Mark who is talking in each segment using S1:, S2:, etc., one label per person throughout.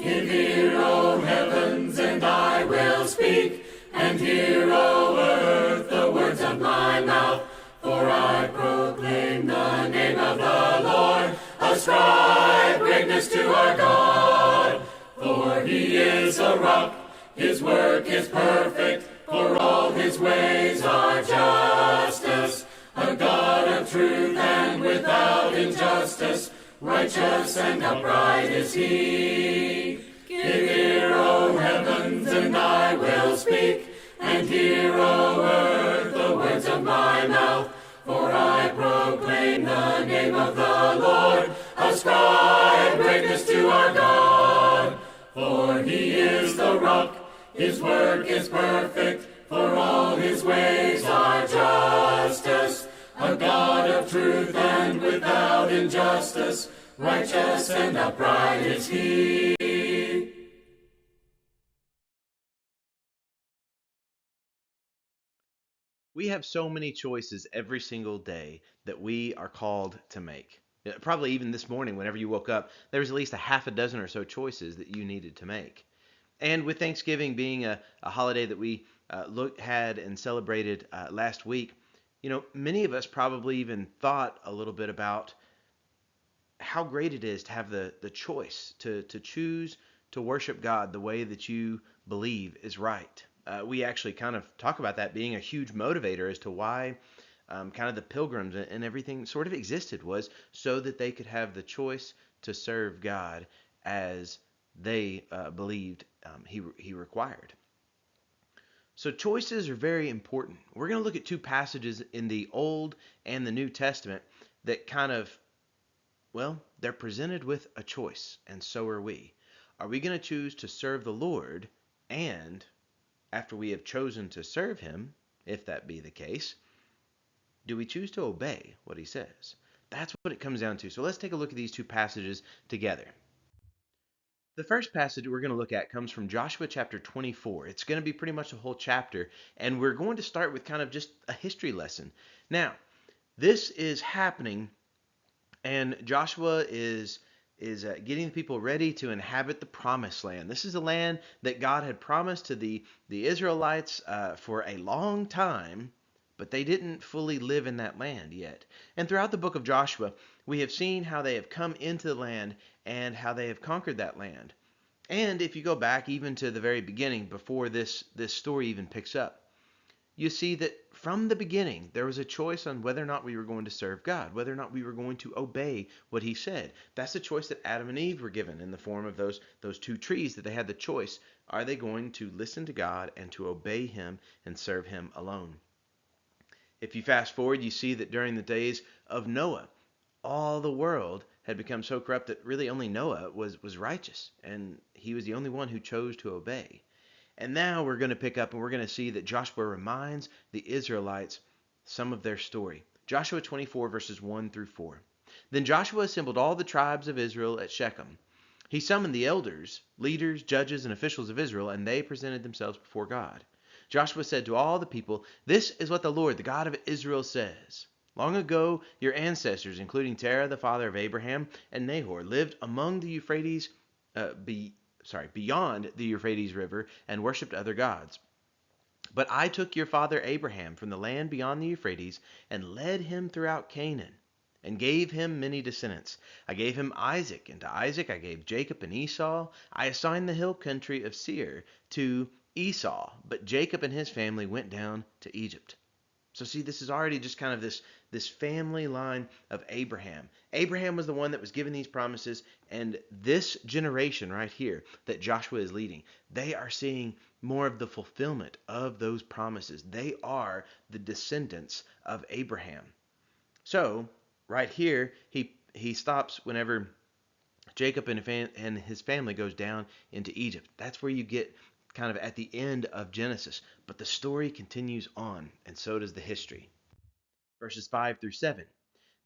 S1: Give ear, O heavens, and I will speak, and hear, O earth, the words of my mouth. For I proclaim the name of the Lord. Ascribe greatness to our God. For he is a rock, his work is perfect, for all his ways are justice. A God of truth and without injustice, righteous and upright is he. Give ear, O heavens, and I will speak, and hear, O earth, the words of my mouth. For I proclaim the name of the Lord. Ascribe greatness to our God. For he is the rock, his work is perfect, for all his ways are justice. A God of truth and without injustice, righteous and upright is he.
S2: We have so many choices every single day that we are called to make. Yeah, probably even this morning, whenever you woke up, there was at least a half a dozen or so choices that you needed to make. And with Thanksgiving being a holiday that we had and celebrated last week, many of us probably even thought a little bit about how great it is to have the choice to choose to worship God the way that you believe is right. We actually kind of talk about that being a huge motivator as to why kind of the pilgrims and everything sort of existed, was so that they could have the choice to serve God as they believed he required. So choices are very important. We're going to look at two passages in the Old and the New Testament that kind of, well, they're presented with a choice, and so are we. Are we going to choose to serve the Lord, and after we have chosen to serve him, if that be the case, do we choose to obey what he says? That's what it comes down to. So let's take a look at these two passages together. The first passage we're going to look at comes from Joshua chapter 24. It's going to be pretty much a whole chapter, and we're going to start with kind of just a history lesson. Now, this is happening, and Joshua is getting the people ready to inhabit the promised land. This is a land that God had promised to the Israelites for a long time, but they didn't fully live in that land yet. And throughout the book of Joshua, we have seen how they have come into the land and how they have conquered that land. And if you go back even to the very beginning, before this story even picks up, you see that from the beginning there was a choice on whether or not we were going to serve God, whether or not we were going to obey what he said. That's the choice that Adam and Eve were given in the form of those two trees, that they had the choice. Are they going to listen to God and to obey him and serve him alone? If you fast forward, you see that during the days of Noah, all the world had become so corrupt that really only Noah was righteous, and he was the only one who chose to obey. And now we're going to pick up and we're going to see that Joshua reminds the Israelites some of their story. Joshua 24, verses 1 through 4. Then Joshua assembled all the tribes of Israel at Shechem. He summoned the elders, leaders, judges, and officials of Israel, and they presented themselves before God. Joshua said to all the people, "This is what the Lord, the God of Israel, says. Long ago, your ancestors, including Terah, the father of Abraham, and Nahor, lived among the Euphrates, beyond the Euphrates River, and worshipped other gods. But I took your father Abraham from the land beyond the Euphrates and led him throughout Canaan and gave him many descendants. I gave him Isaac, and to Isaac I gave Jacob and Esau. I assigned the hill country of Seir to Esau, but Jacob and his family went down to Egypt." So see, this is already just kind of this family line of Abraham. Abraham was the one that was given these promises, and this generation right here that Joshua is leading, they are seeing more of the fulfillment of those promises. They are the descendants of Abraham. So right here, he stops whenever Jacob and his family goes down into Egypt. That's where you get kind of at the end of Genesis. But the story continues on, and so does the history. Verses 5 through 7.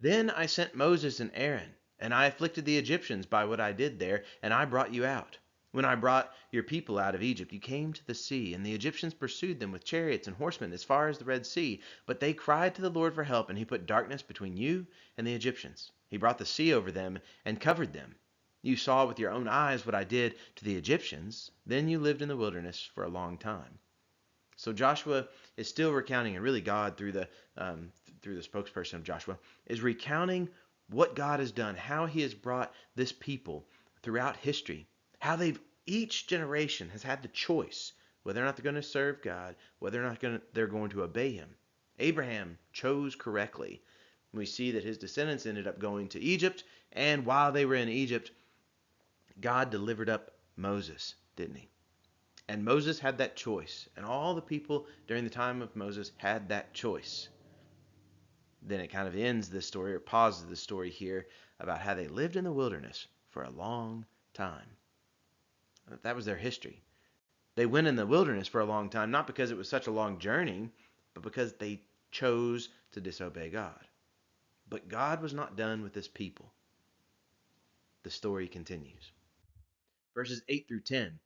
S2: "Then I sent Moses and Aaron, and I afflicted the Egyptians by what I did there, and I brought you out. When I brought your people out of Egypt, you came to the sea, and the Egyptians pursued them with chariots and horsemen as far as the Red Sea. But they cried to the Lord for help, and he put darkness between you and the Egyptians. He brought the sea over them and covered them. You saw with your own eyes what I did to the Egyptians. Then you lived in the wilderness for a long time. So Joshua is still recounting, and really God through the spokesperson of Joshua is recounting what God has done, how He has brought this people throughout history, how each generation has had the choice whether or not they're going to serve God, whether or not they're going to obey Him. Abraham chose correctly. We see that his descendants ended up going to Egypt, and while they were in Egypt, God delivered up Moses, didn't He? And Moses had that choice, and all the people during the time of Moses had that choice. Then it kind of ends this story, or pauses the story here, about how they lived in the wilderness for a long time. That was their history. They went in the wilderness for a long time, not because it was such a long journey, but because they chose to disobey God. But God was not done with this people. The story continues. Verses 8 through 10.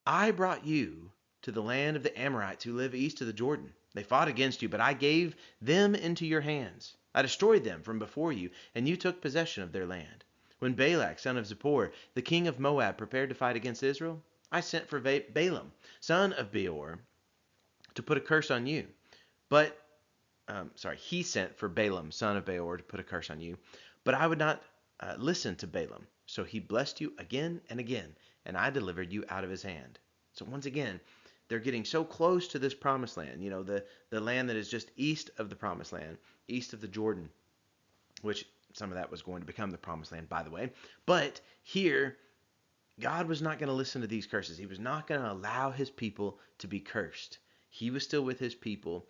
S2: I brought you to the land of the Amorites who live east of the Jordan. They fought against you, but I gave them into your hands. I destroyed them from before you, and you took possession of their land. When Balak, son of Zippor, the king of Moab, prepared to fight against Israel, I sent for Balaam, son of Beor, to put a curse on you. He sent for Balaam, son of Beor, to put a curse on you. But I would not listen to Balaam. So he blessed you again and again, and I delivered you out of his hand. So once again, they're getting so close to this promised land, the land that is just east of the promised land, east of the Jordan, which some of that was going to become the promised land, by the way. But here, God was not going to listen to these curses. He was not going to allow his people to be cursed. He was still with his people,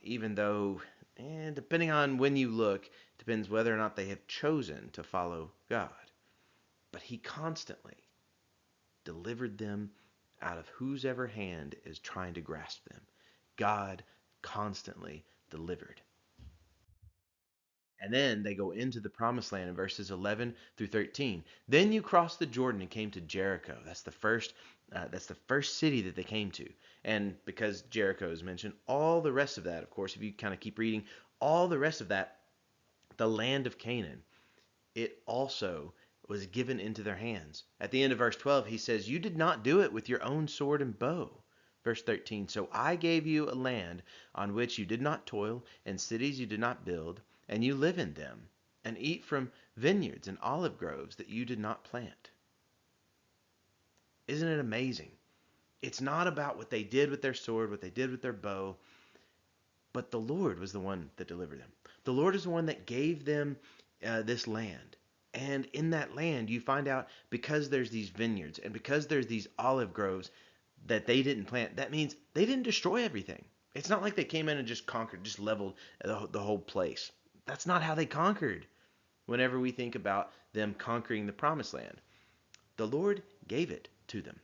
S2: even though, depending on when you look, depends whether or not they have chosen to follow God. But he constantly delivered them out of whosever hand is trying to grasp them. God constantly delivered. And then they go into the promised land in verses 11 through 13. Then you crossed the Jordan and came to Jericho. That's the first city that they came to. And because Jericho is mentioned, all the rest of that, of course, if you kind of keep reading, all the rest of that, the land of Canaan, it also was given into their hands. At the end of verse 12, he says, you did not do it with your own sword and bow. Verse 13, so I gave you a land on which you did not toil, and cities you did not build, and you live in them, and eat from vineyards and olive groves that you did not plant. Isn't it amazing? It's not about what they did with their sword, what they did with their bow, but the Lord was the one that delivered them. The Lord is the one that gave them this land. And in that land, you find out because there's these vineyards and because there's these olive groves that they didn't plant, that means they didn't destroy everything. It's not like they came in and just conquered, just leveled the whole place. That's not how they conquered. Whenever we think about them conquering the promised land, the Lord gave it to them.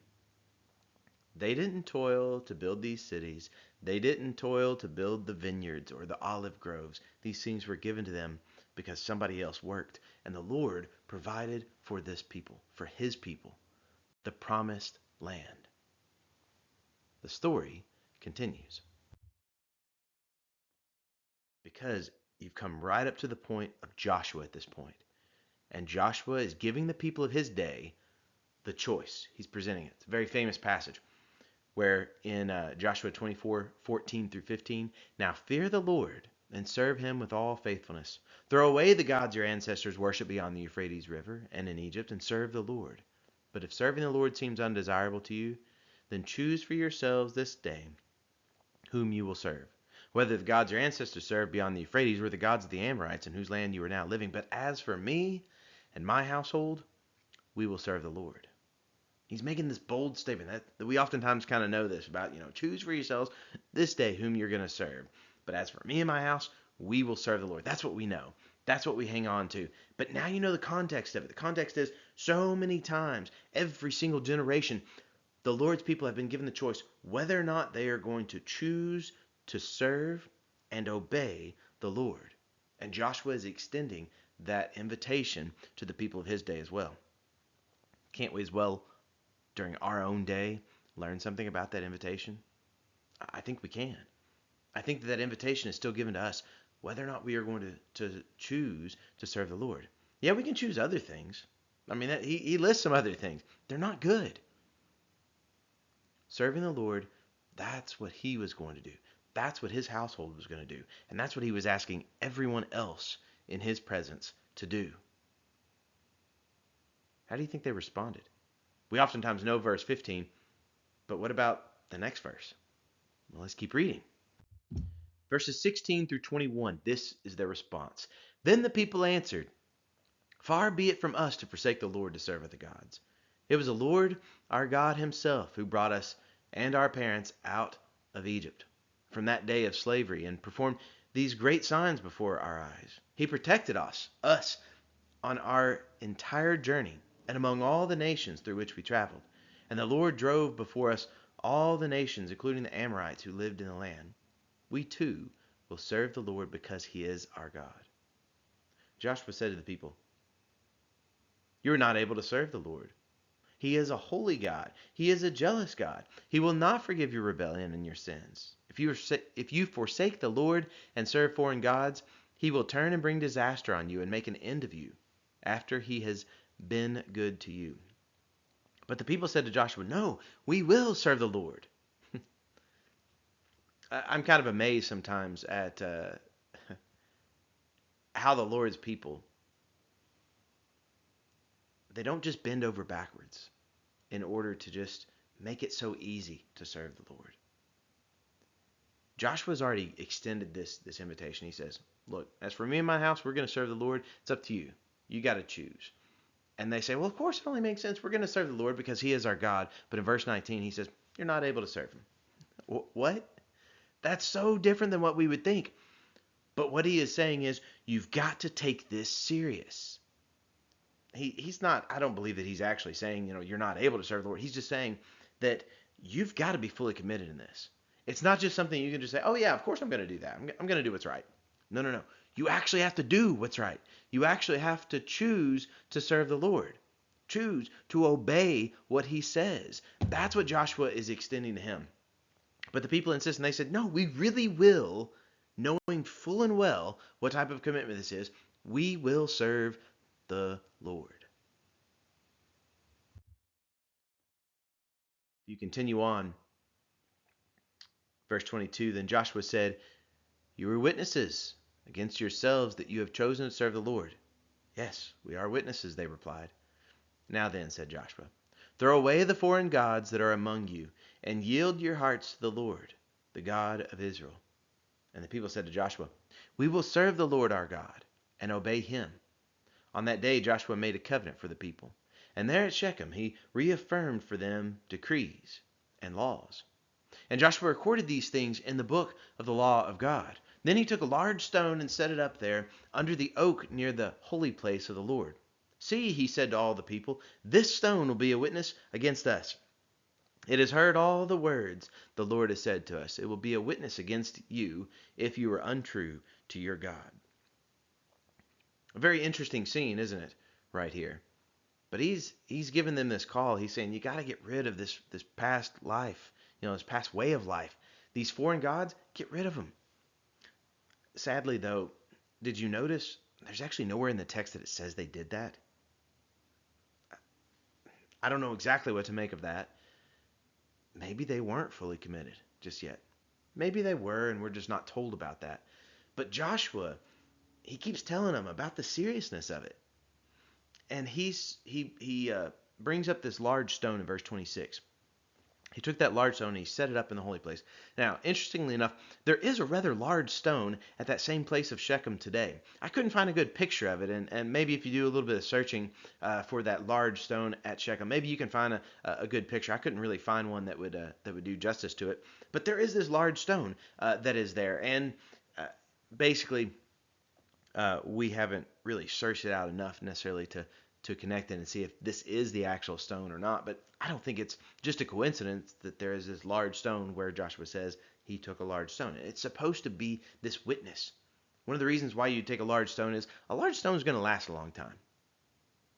S2: They didn't toil to build these cities. They didn't toil to build the vineyards or the olive groves. These things were given to them because somebody else worked. And the Lord provided for this people, for his people, the promised land. The story continues. Because you've come right up to the point of Joshua at this point. And Joshua is giving the people of his day the choice. He's presenting it. It's a very famous passage where in Joshua 24:14 through 15, now fear the Lord and serve him with all faithfulness. Throw away the gods your ancestors worshiped beyond the Euphrates River and in Egypt and serve the Lord. But if serving the Lord seems undesirable to you, then choose for yourselves this day whom you will serve. Whether the gods your ancestors served beyond the Euphrates were the gods of the Amorites in whose land you are now living. But as for me and my household, we will serve the Lord. He's making this bold statement that we oftentimes kind of know this about, choose for yourselves this day whom you're going to serve. But as for me and my house, we will serve the Lord. That's what we know. That's what we hang on to. But now you know the context of it. The context is so many times, every single generation, the Lord's people have been given the choice whether or not they are going to choose to serve and obey the Lord. And Joshua is extending that invitation to the people of his day as well. Can't we as well, during our own day, learn something about that invitation? I think we can. I think that invitation is still given to us, whether or not we are going to choose to serve the Lord. Yeah, we can choose other things. I mean, he lists some other things. They're not good. Serving the Lord, that's what he was going to do. That's what his household was going to do. And that's what he was asking everyone else in his presence to do. How do you think they responded? We oftentimes know verse 15, but what about the next verse? Well, let's keep reading. Verses 16 through 21, this is their response. Then the people answered, "Far be it from us to forsake the Lord to serve other gods. It was the Lord our God himself who brought us and our parents out of Egypt from that day of slavery and performed these great signs before our eyes. He protected us, on our entire journey and among all the nations through which we traveled. And the Lord drove before us all the nations, including the Amorites who lived in the land. We too will serve the Lord because he is our God." Joshua said to the people, "You are not able to serve the Lord. He is a holy God. He is a jealous God. He will not forgive your rebellion and your sins. If you forsake the Lord and serve foreign gods, he will turn and bring disaster on you and make an end of you after he has been good to you." But the people said to Joshua, "No, we will serve the Lord." I'm kind of amazed sometimes at how the Lord's people, they don't just bend over backwards in order to just make it so easy to serve the Lord. Joshua's already extended this invitation. He says, "Look, as for me and my house, we're going to serve the Lord. It's up to you. You got to choose." And they say, "Well, of course it only makes sense. We're going to serve the Lord because he is our God." But in verse 19, he says, "You're not able to serve him." What? That's so different than what we would think. But what he is saying is, you've got to take this serious. He's not, I don't believe that he's actually saying, you're not able to serve the Lord. He's just saying that you've got to be fully committed in this. It's not just something you can just say, "Oh yeah, of course I'm going to do that. I'm going to do what's right." No, no, no. You actually have to do what's right. You actually have to choose to serve the Lord. Choose to obey what he says. That's what Joshua is extending to him. But the people insist, and they said, "No, we really will, knowing full and well what type of commitment this is, we will serve the Lord." You continue on, verse 22, "Then Joshua said, 'You are witnesses against yourselves that you have chosen to serve the Lord.' 'Yes, we are witnesses,' they replied. 'Now then,' said Joshua, 'throw away the foreign gods that are among you, and yield your hearts to the Lord, the God of Israel.' And the people said to Joshua, 'We will serve the Lord our God and obey him.' On that day Joshua made a covenant for the people, and there at Shechem he reaffirmed for them decrees and laws. And Joshua recorded these things in the book of the law of God. Then he took a large stone and set it up there under the oak near the holy place of the Lord. 'See,' he said to all the people, 'this stone will be a witness against us. It has heard all the words the Lord has said to us. It will be a witness against you if you are untrue to your God.'" A very interesting scene, isn't it, right here? But he's given them this call. He's saying, you got to get rid of this past life, this past way of life. These foreign gods, get rid of them. Sadly, though, did you notice there's actually nowhere in the text that it says they did that? I don't know exactly what to make of that. Maybe they weren't fully committed just yet. Maybe they were, and we're just not told about that. But Joshua, he keeps telling them about the seriousness of it. And he brings up this large stone in verse 26. He took that large stone and he set it up in the holy place. Now, interestingly enough, there is a rather large stone at that same place of Shechem today. I couldn't find a good picture of it, and maybe if you do a little bit of searching for that large stone at Shechem, maybe you can find a good picture. I couldn't really find one that would do justice to it. But there is this large stone that is there, and basically we haven't really searched it out enough necessarily to connect it and see if this is the actual stone or not. But I don't think it's just a coincidence that there is this large stone where Joshua says he took a large stone. It's supposed to be this witness. One of the reasons why you take a large stone is a large stone is going to last a long time.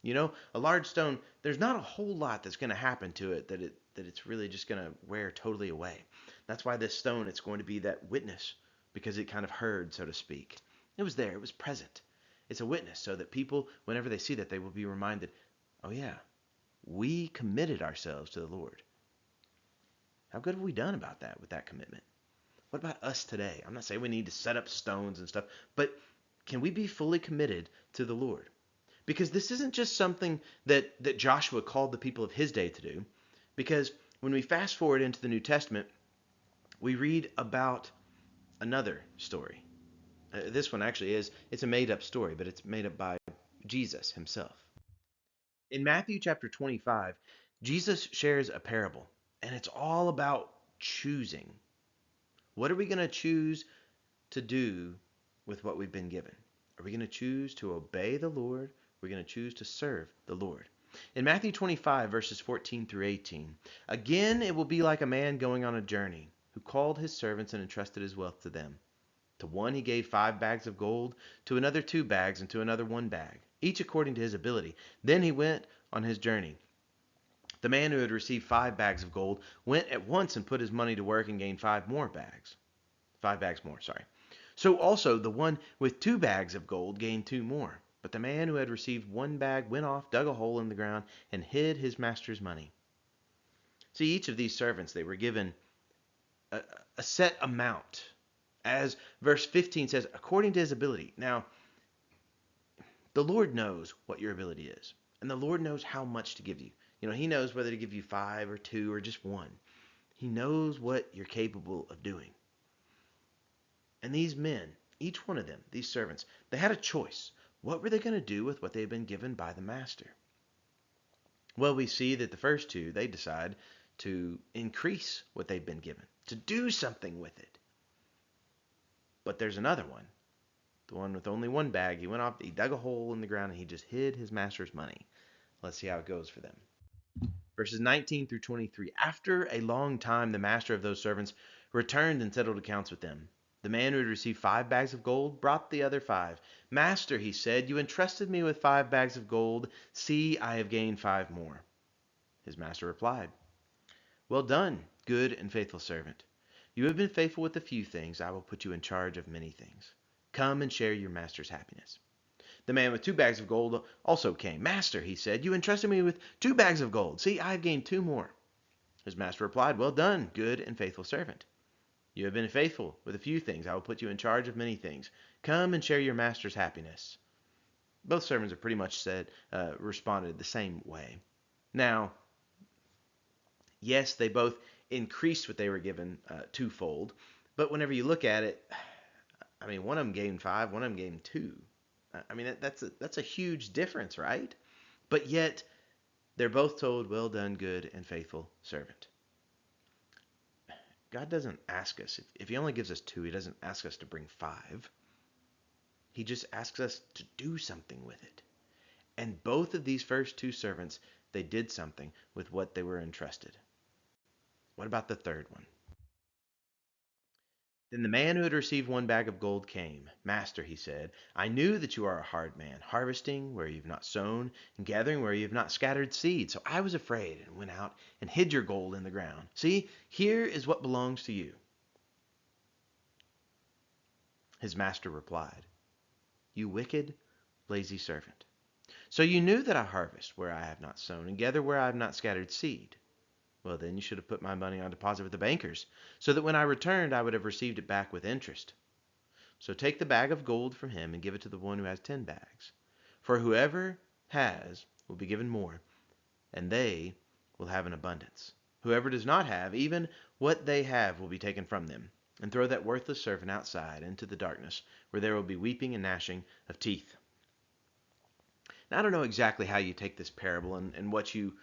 S2: A large stone, there's not a whole lot that's going to happen to it that it's really just going to wear totally away. That's why this stone, it's going to be that witness, because it kind of heard, so to speak. It was there. It was present. It's a witness so that people, whenever they see that, they will be reminded, Oh yeah, we committed ourselves to the Lord. How good have we done about that with that commitment? What about us today? I'm not saying we need to set up stones and stuff, but can we be fully committed to the Lord? Because this isn't just something that Joshua called the people of his day to do. Because when we fast forward into the New Testament, we read about another story. This one actually it's a made up story, but it's made up by Jesus himself. In Matthew chapter 25, Jesus shares a parable, and it's all about choosing. What are we going to choose to do with what we've been given? Are we going to choose to obey the Lord? We're going to choose to serve the Lord. In Matthew 25, verses 14 through 18, again it will be like a man going on a journey who called his servants and entrusted his wealth to them. To one he gave 5 bags of gold, to another 2 bags, and to another 1 bag, each according to his ability. Then he went on his journey. The man who had received 5 bags of gold went at once and put his money to work and gained 5 bags more, sorry. So also the one with 2 bags of gold gained 2 more. But the man who had received 1 bag went off, dug a hole in the ground, and hid his master's money. See, each of these servants, they were given a set amount. As verse 15 says, according to his ability. Now, the Lord knows what your ability is. And the Lord knows how much to give you. He knows whether to give you 5 or 2 or just 1. He knows what you're capable of doing. And these men, each one of them, these servants, they had a choice. What were they going to do with what they had been given by the master? Well, we see that the first two, they decide to increase what they've been given, to do something with it. But there's another one, the one with only 1 bag. He went off, he dug a hole in the ground, and he just hid his master's money. Let's see how it goes for them. Verses 19 through 23. After a long time, the master of those servants returned and settled accounts with them. The man who had received 5 bags of gold brought the other 5. Master, he said, you entrusted me with 5 bags of gold. See, I have gained 5 more. His master replied, well done, good and faithful servant. You have been faithful with a few things. I will put you in charge of many things. Come and share your master's happiness. The man with 2 bags of gold also came. Master, he said, you entrusted me with 2 bags of gold. See, I have gained 2 more. His master replied, well done, good and faithful servant. You have been faithful with a few things. I will put you in charge of many things. Come and share your master's happiness. Both servants are pretty much responded the same way. Now, yes, they both increased what they were given twofold, but whenever you look at it, one of them gained 5, one of them gained 2. That's a huge difference, right? But yet, they're both told, well done, good and faithful servant. God doesn't ask us, if he only gives us 2, he doesn't ask us to bring 5. He just asks us to do something with it. And both of these first 2 servants, they did something with what they were entrusted. What about the third one? Then the man who had received 1 bag of gold came. Master, he said, I knew that you are a hard man, harvesting where you have not sown, and gathering where you have not scattered seed. So I was afraid and went out and hid your gold in the ground. See, here is what belongs to you. His master replied, you wicked, lazy servant. So you knew that I harvest where I have not sown, and gather where I have not scattered seed. Well, then you should have put my money on deposit with the bankers, so that when I returned I would have received it back with interest. So take the bag of gold from him and give it to the one who has 10 bags. For whoever has will be given more, and they will have an abundance. Whoever does not have, even what they have will be taken from them. And throw that worthless servant outside into the darkness, where there will be weeping and gnashing of teeth. Now, I don't know exactly how you take this parable and what you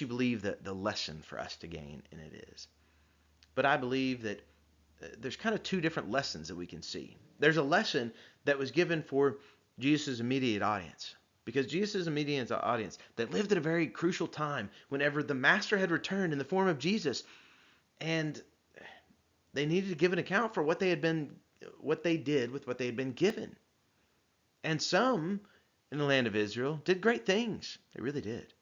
S2: believe that the lesson for us to gain in it is. But I believe that there's kind of 2 different lessons that we can see. There's a lesson that was given for Jesus' immediate audience. Because Jesus' immediate audience, they lived at a very crucial time whenever the master had returned in the form of Jesus. And they needed to give an account for what they did with what they had been given. And some in the land of Israel did great things. They really did.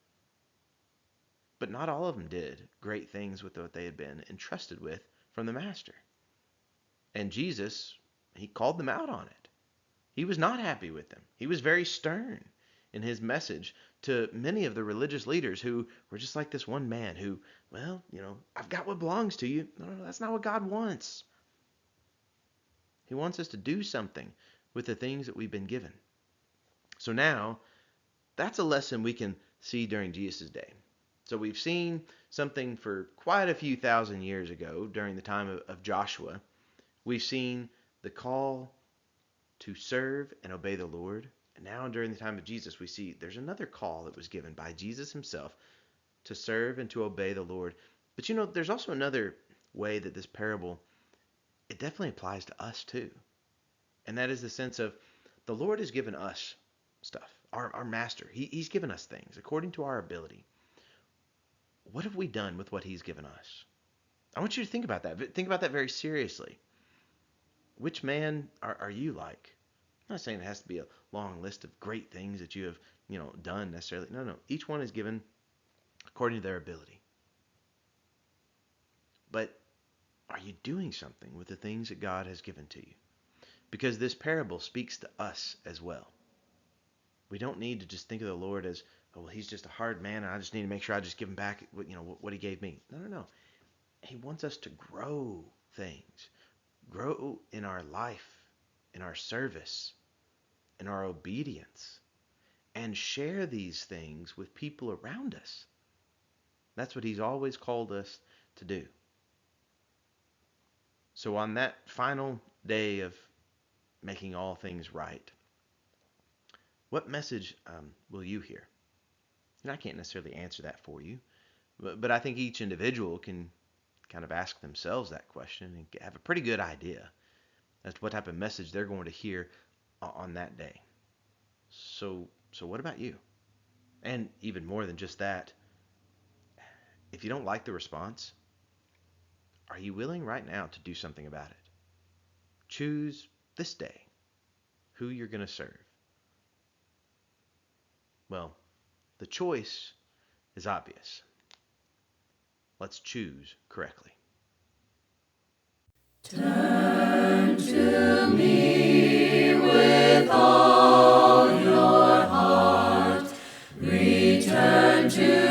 S2: But not all of them did great things with what they had been entrusted with from the master. And Jesus, he called them out on it. He was not happy with them. He was very stern in his message to many of the religious leaders who were just like this one man who, well, I've got what belongs to you. No, no, that's not what God wants. He wants us to do something with the things that we've been given. So now, that's a lesson we can see during Jesus' day. So we've seen something for quite a few thousand years ago during the time of Joshua. We've seen the call to serve and obey the Lord. And now during the time of Jesus, we see there's another call that was given by Jesus himself to serve and to obey the Lord. But there's also another way that this parable, it definitely applies to us too. And that is the sense of the Lord has given us stuff. Our master, he's given us things according to our ability. What have we done with what he's given us? I want you to think about that. Think about that very seriously. Which man are you like? I'm not saying it has to be a long list of great things that you have, done necessarily. No. Each one is given according to their ability. But are you doing something with the things that God has given to you? Because this parable speaks to us as well. We don't need to just think of the Lord as, oh, well, he's just a hard man, and I just need to make sure I just give him back what he gave me. No. He wants us to grow things. Grow in our life, in our service, in our obedience, and share these things with people around us. That's what he's always called us to do. So on that final day of making all things right, what message will you hear? And I can't necessarily answer that for you, but I think each individual can kind of ask themselves that question and have a pretty good idea as to what type of message they're going to hear on that day. So what about you? And even more than just that, if you don't like the response, are you willing right now to do something about it? Choose this day who you're going to serve. Well, the choice is obvious. Let's choose correctly.
S1: Turn to me with all your heart. Return to